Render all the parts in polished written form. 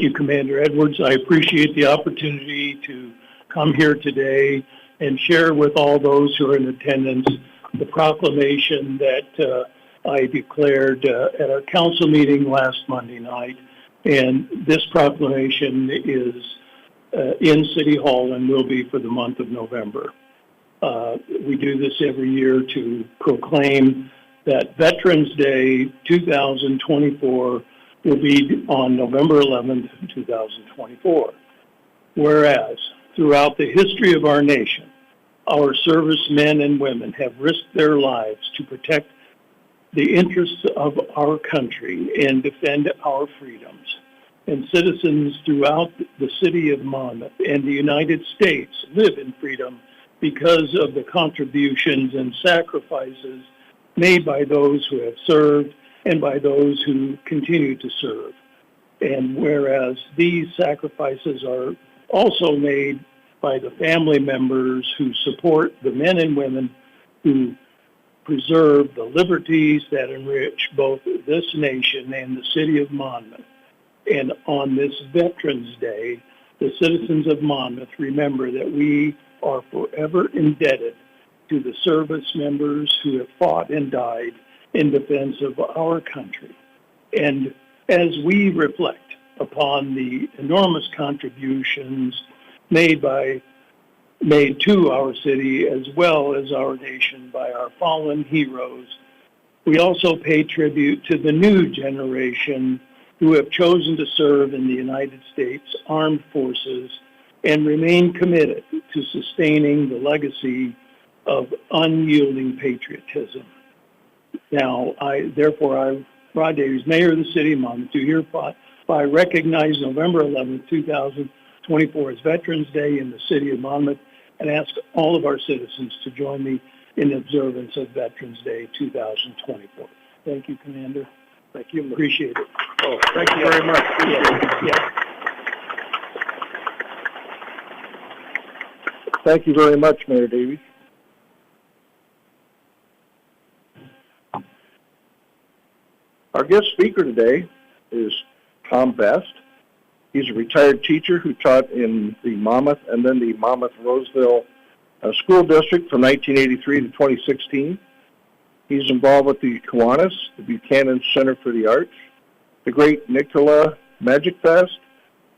Thank you, Commander Edwards. I appreciate the opportunity to come here today and share with all those who are in attendance the proclamation that I declared at our council meeting last Monday night. And this proclamation is in City Hall and will be for the month of November. We do this every year to proclaim that Veterans Day 2024 will be on November 11th, 2024. Whereas, throughout the history of our nation, our servicemen and women have risked their lives to protect the interests of our country and defend our freedoms. And citizens throughout the city of Monmouth and the United States live in freedom because of the contributions and sacrifices made by those who have served and by those who continue to serve. And whereas these sacrifices are also made by the family members who support the men and women who preserve the liberties that enrich both this nation and the city of Monmouth. And on this Veterans Day, the citizens of Monmouth remember that we are forever indebted to the service members who have fought and died in defense of our country. And as we reflect upon the enormous contributions made to our city as well as our nation by our fallen heroes, we also pay tribute to the new generation who have chosen to serve in the United States Armed Forces and remain committed to sustaining the legacy of unyielding patriotism. Now, Rod Davies, Mayor of the City of Monmouth, do hereby recognize November 11th, 2024 as Veterans Day in the City of Monmouth and ask all of our citizens to join me in observance of Veterans Day 2024. Thank you, Commander. Thank you. Appreciate it. Oh, thank you very much. Yeah. Thank you very much, Mayor Davies. Our guest speaker today is Tom Best. He's a retired teacher who taught in the Monmouth and then the Monmouth-Roseville School District from 1983 to 2016. He's involved with the Kiwanis, the Buchanan Center for the Arts, the Great Nicola Magic Fest,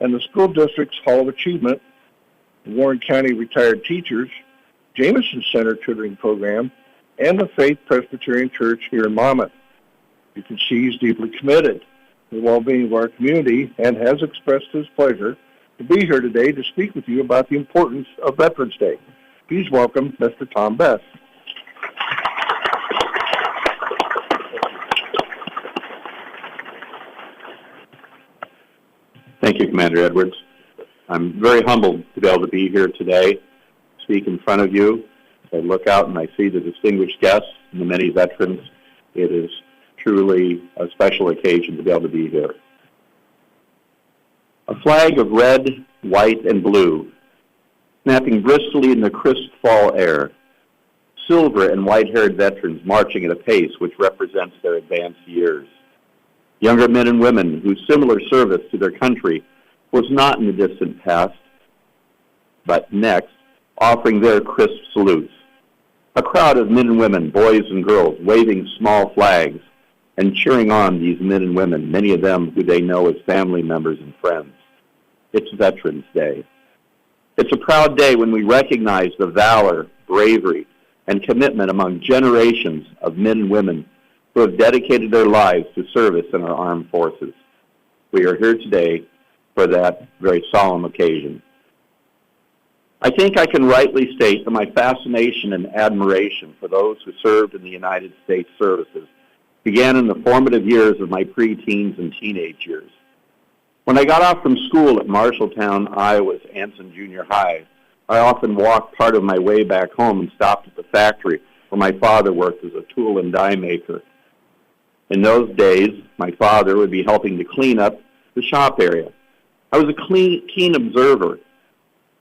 and the School District's Hall of Achievement, the Warren County Retired Teachers, Jameson Center Tutoring Program, and the Faith Presbyterian Church here in Monmouth. You can see he's deeply committed to the well-being of our community and has expressed his pleasure to be here today to speak with you about the importance of Veterans Day. Please welcome Mr. Tom Best. Thank you, Commander Edwards. I'm very humbled to be able to be here today, speak in front of you. As I look out and I see the distinguished guests and the many veterans, it is truly a special occasion to be able to be here. A flag of red, white, and blue, snapping briskly in the crisp fall air. Silver and white-haired veterans marching at a pace which represents their advanced years. Younger men and women whose similar service to their country was not in the distant past, but next, offering their crisp salutes. A crowd of men and women, boys and girls, waving small flags and cheering on these men and women, many of them who they know as family members and friends. It's Veterans Day. It's a proud day when we recognize the valor, bravery, and commitment among generations of men and women who have dedicated their lives to service in our armed forces. We are here today for that very solemn occasion. I think I can rightly state that my fascination and admiration for those who served in the United States services began in the formative years of my pre-teens and teenage years. When I got off from school at Marshalltown, Iowa's Anson Junior High, I often walked part of my way back home and stopped at the factory where my father worked as a tool and die maker. In those days, my father would be helping to clean up the shop area. I was a keen observer,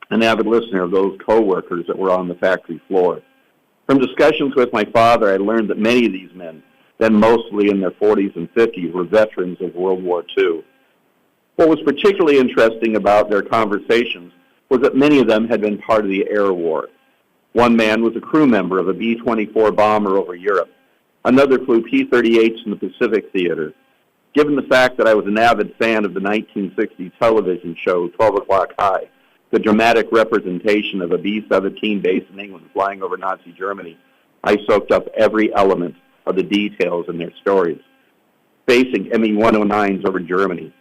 an avid listener of those co-workers that were on the factory floor. From discussions with my father, I learned that many of these men, then mostly in their 40s and 50s, were veterans of World War II. What was particularly interesting about their conversations was that many of them had been part of the air war. One man was a crew member of a B-24 bomber over Europe. Another flew P-38s in the Pacific Theater. Given the fact that I was an avid fan of the 1960 television show 12 O'Clock High, the dramatic representation of a B-17 based in England flying over Nazi Germany, I soaked up every element of the details in their stories. Facing Me-109s over Germany,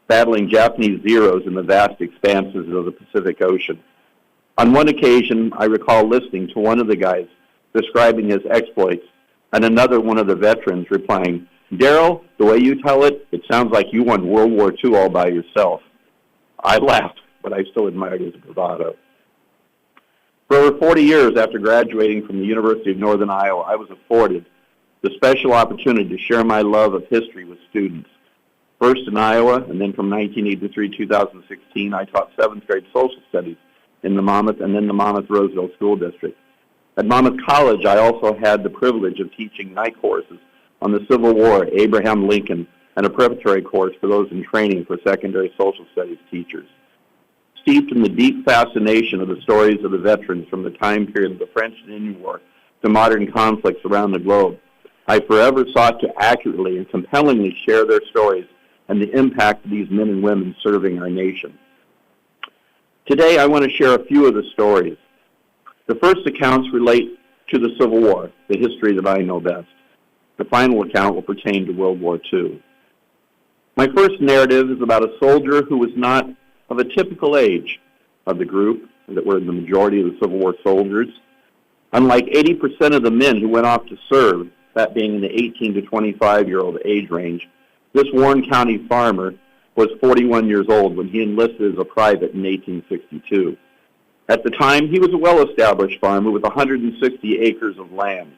battling Japanese Zeros in the vast expanses of the Pacific Ocean. On one occasion, I recall listening to one of the guys describing his exploits, and another one of the veterans replying, "Daryl, the way you tell it, it sounds like you won World War II all by yourself." I laughed, but I still admired his bravado. For over 40 years after graduating from the University of Northern Iowa, I was afforded the special opportunity to share my love of history with students. First in Iowa, and then from 1983 to 2016, I taught 7th grade social studies in the Monmouth and then the Monmouth-Roseville School District. At Monmouth College, I also had the privilege of teaching night courses on the Civil War, Abraham Lincoln, and a preparatory course for those in training for secondary social studies teachers. Steeped in the deep fascination of the stories of the veterans from the time period of the French and Indian War to modern conflicts around the globe, I forever sought to accurately and compellingly share their stories and the impact of these men and women serving our nation. Today, I want to share a few of the stories. The first accounts relate to the Civil War, the history that I know best. The final account will pertain to World War II. My first narrative is about a soldier who was not of a typical age of the group that were the majority of the Civil War soldiers. Unlike 80% of the men who went off to serve, that being in the 18 to 25-year-old age range, this Warren County farmer was 41 years old when he enlisted as a private in 1862. At the time, he was a well-established farmer with 160 acres of land.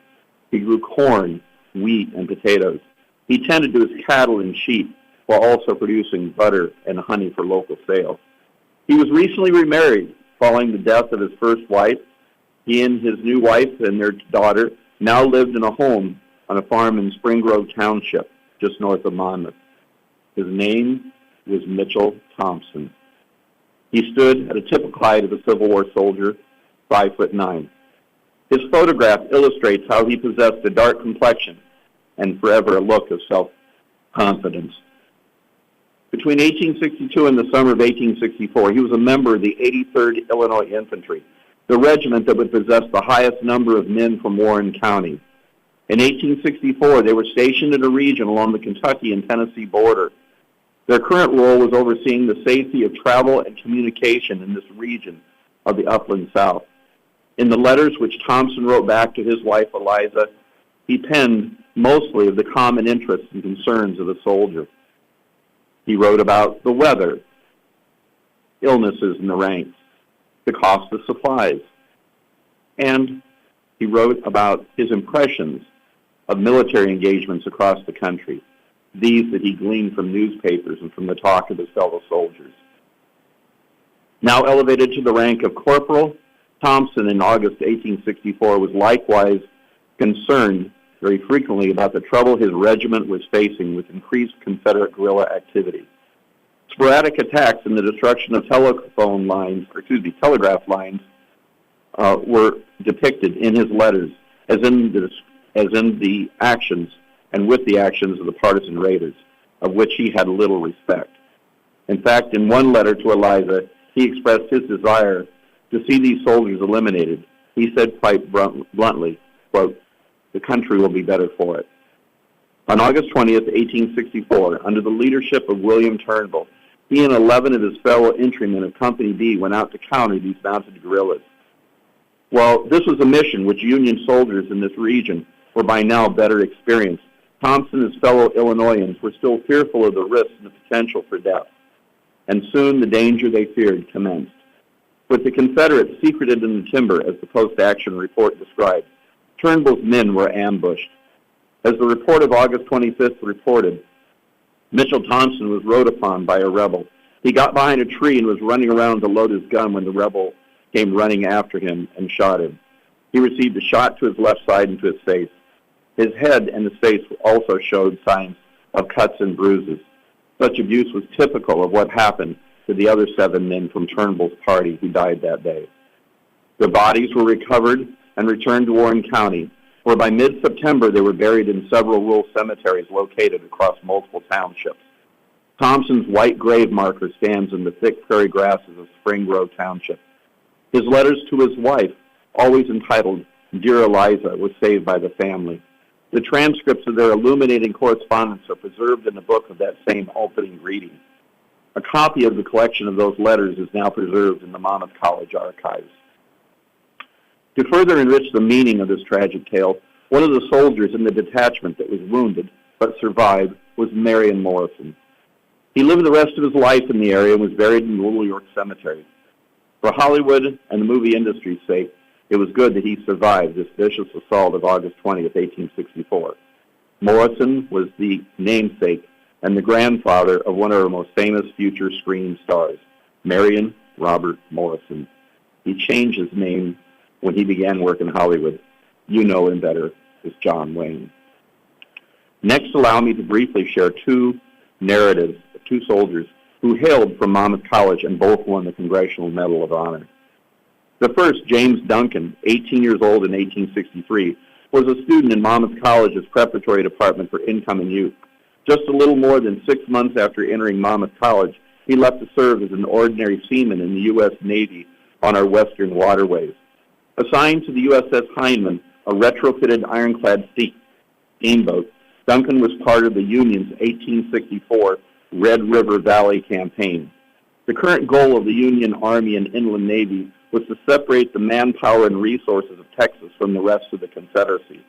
He grew corn, wheat, and potatoes. He tended to his cattle and sheep while also producing butter and honey for local sale. He was recently remarried following the death of his first wife. He and his new wife and their daughter now lived in a home on a farm in Spring Grove Township, just north of Monmouth. His name was Mitchell Thompson. He stood at a typical height of a Civil War soldier, 5'9". His photograph illustrates how he possessed a dark complexion and forever a look of self-confidence. Between 1862 and the summer of 1864, he was a member of the 83rd Illinois Infantry, the regiment that would possess the highest number of men from Warren County. In 1864, they were stationed in a region along the Kentucky and Tennessee border. Their current role was overseeing the safety of travel and communication in this region of the upland South. In the letters which Thompson wrote back to his wife, Eliza, he penned mostly of the common interests and concerns of the soldier. He wrote about the weather, illnesses in the ranks, the cost of supplies, and he wrote about his impressions of military engagements across the country, these that he gleaned from newspapers and from the talk of his fellow soldiers. Now elevated to the rank of corporal, Thompson in August 1864 was likewise concerned very frequently about the trouble his regiment was facing with increased Confederate guerrilla activity. Sporadic attacks and the destruction of telegraph lines were depicted in his letters as in the actions and with the actions of the partisan raiders, of which he had little respect. In fact, in one letter to Eliza, he expressed his desire to see these soldiers eliminated. He said quite bluntly, quote, "The country will be better for it." On August 20th, 1864, under the leadership of William Turnbull, he and 11 of his fellow infantrymen of Company B went out to counter these mounted guerrillas. Well, this was a mission which Union soldiers in this region were by now better experienced. Thompson and his fellow Illinoisans were still fearful of the risks and the potential for death, and soon the danger they feared commenced. With the Confederates secreted in the timber, as the post-action report described, Turnbull's men were ambushed. As the report of August 25th reported, Mitchell Thompson was rode upon by a rebel. He got behind a tree and was running around to load his gun when the rebel came running after him and shot him. He received a shot to his left side and to his face. His head and his face also showed signs of cuts and bruises. Such abuse was typical of what happened to the other 7 men from Turnbull's party who died that day. Their bodies were recovered and returned to Warren County, where by mid-September they were buried in several rural cemeteries located across multiple townships. Thompson's white grave marker stands in the thick prairie grasses of Spring Grove Township. His letters to his wife, always entitled Dear Eliza, was saved by the family. The transcripts of their illuminating correspondence are preserved in the book of that same opening greeting. A copy of the collection of those letters is now preserved in the Monmouth College archives. To further enrich the meaning of this tragic tale, one of the soldiers in the detachment that was wounded but survived was Marion Morrison. He lived the rest of his life in the area and was buried in Little York Cemetery. For Hollywood and the movie industry's sake, it was good that he survived this vicious assault of August 20th, 1864. Morrison was the namesake and the grandfather of one of our most famous future screen stars, Marion Robert Morrison. He changed his name when he began work in Hollywood. You know him better as John Wayne. Next, allow me to briefly share 2 narratives of 2 soldiers who hailed from Monmouth College and both won the Congressional Medal of Honor. The first, James Duncan, 18 years old in 1863, was a student in Monmouth College's preparatory department for incoming youth. Just a little more than 6 months after entering Monmouth College, he left to serve as an ordinary seaman in the U.S. Navy on our western waterways. Assigned to the USS Heinemann, a retrofitted ironclad steamboat, Duncan was part of the Union's 1864 Red River Valley campaign. The current goal of the Union Army and Inland Navy was to separate the manpower and resources of Texas from the rest of the Confederacy.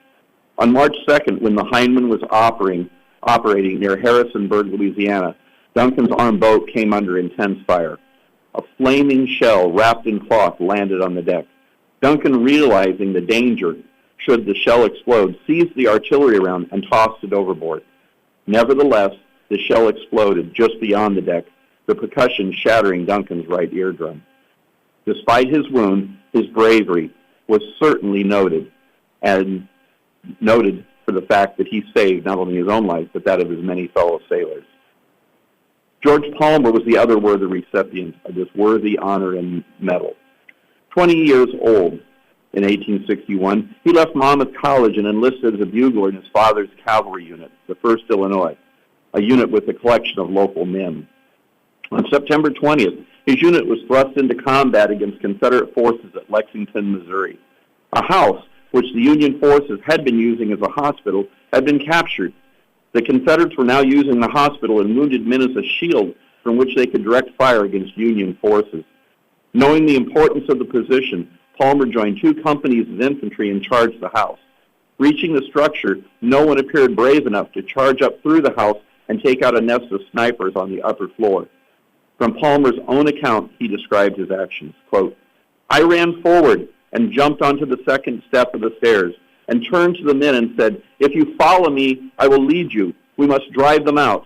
On March 2nd, when the Heinemann was operating near Harrisonburg, Louisiana, Duncan's armed boat came under intense fire. A flaming shell wrapped in cloth landed on the deck. Duncan, realizing the danger should the shell explode, seized the artillery round and tossed it overboard. Nevertheless, the shell exploded just beyond the deck, the percussion shattering Duncan's right eardrum. Despite his wound, his bravery was certainly noted, and noted for the fact that he saved not only his own life, but that of his many fellow sailors. George Palmer was the other worthy recipient of this worthy honor and medal. 20 years old in 1861, he left Monmouth College and enlisted as a bugler in his father's cavalry unit, the 1st Illinois, a unit with a collection of local men. On September 20th, his unit was thrust into combat against Confederate forces at Lexington, Missouri. A house, which the Union forces had been using as a hospital, had been captured. The Confederates were now using the hospital and wounded men as a shield from which they could direct fire against Union forces. Knowing the importance of the position, Palmer joined 2 companies of infantry and charged the house. Reaching the structure, no one appeared brave enough to charge up through the house and take out a nest of snipers on the upper floor. From Palmer's own account, he described his actions, quote, "I ran forward and jumped onto the 2nd step of the stairs and turned to the men and said, 'If you follow me, I will lead you. We must drive them out.'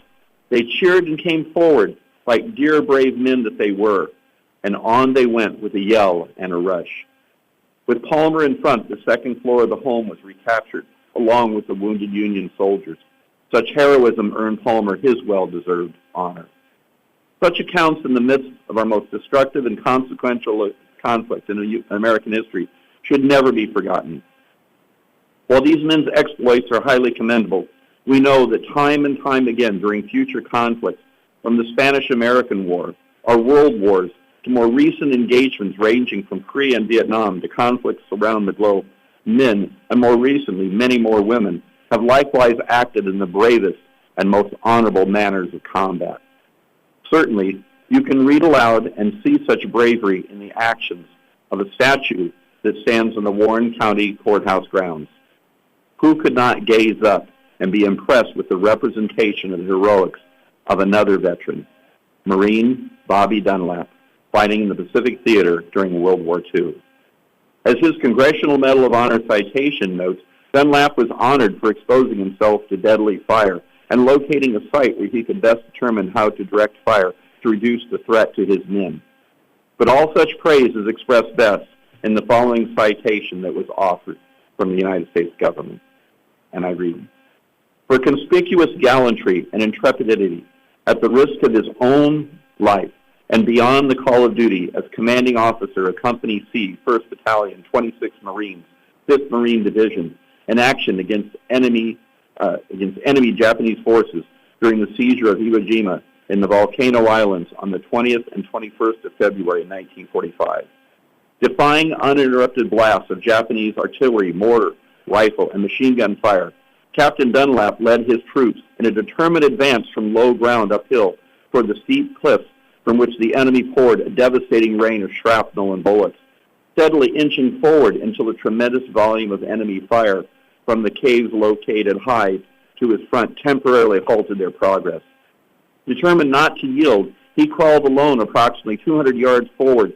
They cheered and came forward like dear brave men that they were, and on they went with a yell and a rush." With Palmer in front, the 2nd floor of the home was recaptured, along with the wounded Union soldiers. Such heroism earned Palmer his well-deserved honor. Such accounts in the midst of our most destructive and consequential conflict in American history should never be forgotten. While these men's exploits are highly commendable, we know that time and time again during future conflicts, from the Spanish-American War, our world wars, to more recent engagements ranging from Korea and Vietnam to conflicts around the globe, men, and more recently many more women, have likewise acted in the bravest and most honorable manners of combat. Certainly, you can read aloud and see such bravery in the actions of a statue that stands on the Warren County Courthouse grounds. Who could not gaze up and be impressed with the representation of the heroics of another veteran, Marine Bobby Dunlap, fighting in the Pacific Theater during World War II? As his Congressional Medal of Honor citation notes, Dunlap was honored for exposing himself to deadly fire and locating a site where he could best determine how to direct fire to reduce the threat to his men. But all such praise is expressed best in the following citation that was offered from the United States government. And I read, "For conspicuous gallantry and intrepidity, at the risk of his own life and beyond the call of duty as commanding officer of Company C, 1st Battalion, 26th Marines, 5th Marine Division, in action against enemy Japanese forces during the seizure of Iwo Jima in the Volcano Islands on the 20th and 21st of February 1945. Defying uninterrupted blasts of Japanese artillery, mortar, rifle, and machine gun fire, Captain Dunlap led his troops in a determined advance from low ground uphill toward the steep cliffs from which the enemy poured a devastating rain of shrapnel and bullets, steadily inching forward until a tremendous volume of enemy fire from the caves located high to his front temporarily halted their progress. Determined not to yield, he crawled alone approximately 200 yards forward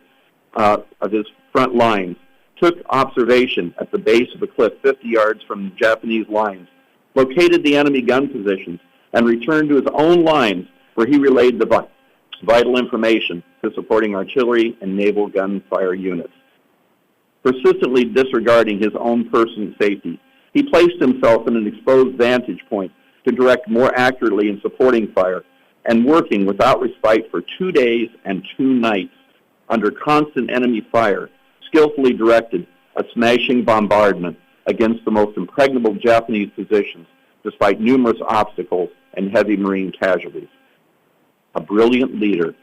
of his front lines, took observation at the base of the cliff 50 yards from the Japanese lines, located the enemy gun positions, and returned to his own lines where he relayed the vital information to supporting artillery and naval gunfire units. Persistently disregarding his own personal safety, he placed himself in an exposed vantage point to direct more accurately in supporting fire and working without respite for 2 days and 2 nights under constant enemy fire, skillfully directed a smashing bombardment against the most impregnable Japanese positions despite numerous obstacles and heavy Marine casualties. A brilliant leader,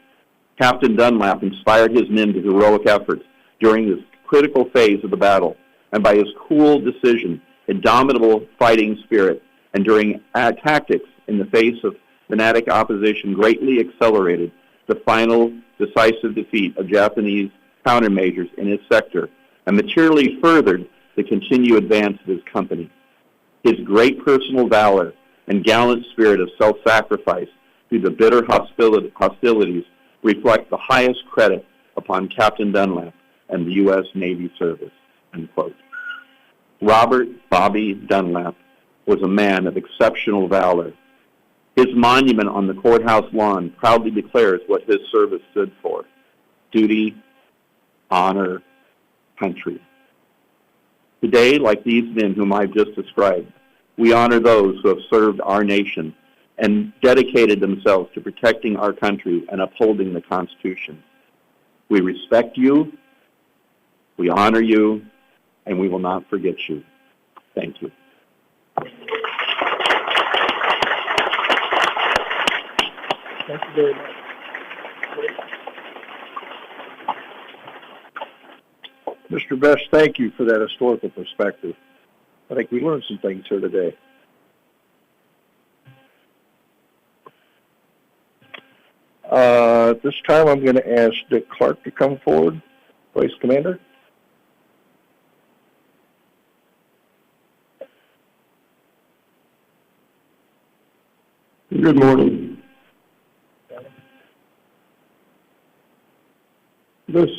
Captain Dunlap inspired his men to heroic efforts during this critical phase of the battle, and by his cool decision, indomitable fighting spirit, and during tactics in the face of fanatic opposition greatly accelerated the final decisive defeat of Japanese countermeasures in his sector and materially furthered the continued advance of his company. His great personal valor and gallant spirit of self-sacrifice through the bitter hostilities reflect the highest credit upon Captain Dunlap and the U.S. Navy service, unquote. Robert Bobby Dunlap was a man of exceptional valor. His monument on the courthouse lawn proudly declares what his service stood for: duty, honor, country. Today, like these men whom I've just described, we honor those who have served our nation and dedicated themselves to protecting our country and upholding the Constitution. We respect you, we honor you, and we will not forget you. Thank you. Thank you very much. Mr. Best, thank you for that historical perspective. I think we learned some things here today. At this time, I'm going to ask Dick Clark to come forward, Vice Commander. Good morning. This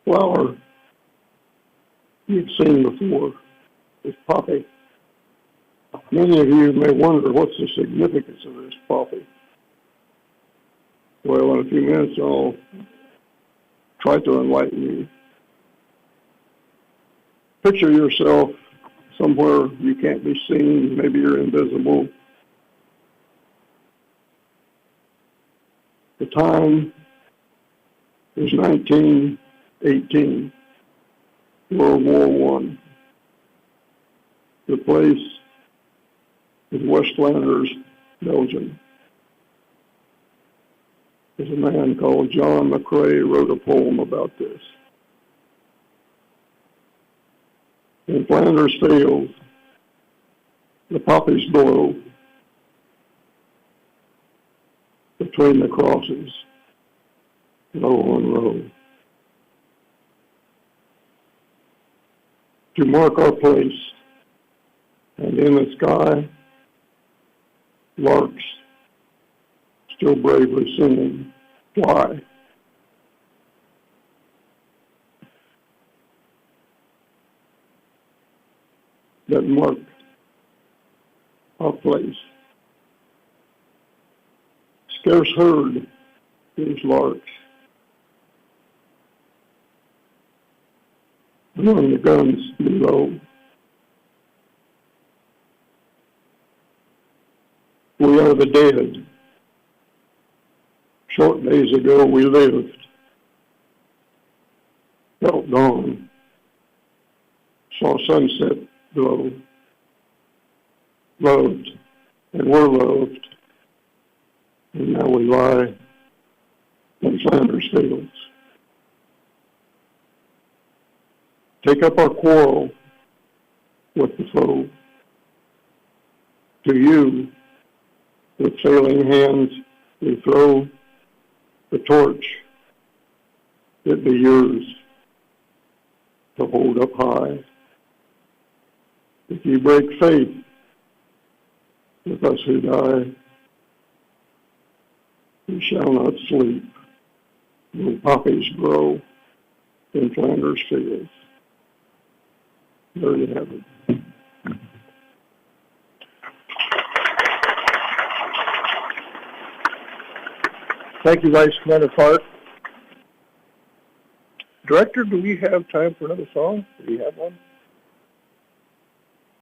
flower you've seen before is poppy. Many of you may wonder what's the significance of this poppy. Well, in a few minutes I'll try to enlighten you. Picture yourself somewhere you can't be seen, maybe you're invisible. The time is 1918, World War I. The place is West Flanders, Belgium. There's a man called John McCrae wrote a poem about this. In Flanders fields, the poppies blow between the crosses, row on row. To mark our place, and in the sky, larks still bravely singing, fly. That mark our place. Scarce heard these larks among the guns below. We are the dead Short days ago we lived, felt dawn, saw sunset glow, loved and were loved, and now we lie in Flanders fields. Take up our quarrel with the foe. To you, with failing hands, we throw the torch. It be yours to hold up high. If you break faith with us who die, we shall not sleep when poppies grow in Flanders fields. There you have it. Thank you, Vice Commander Park. Director, do we have time for another song? Do we have one?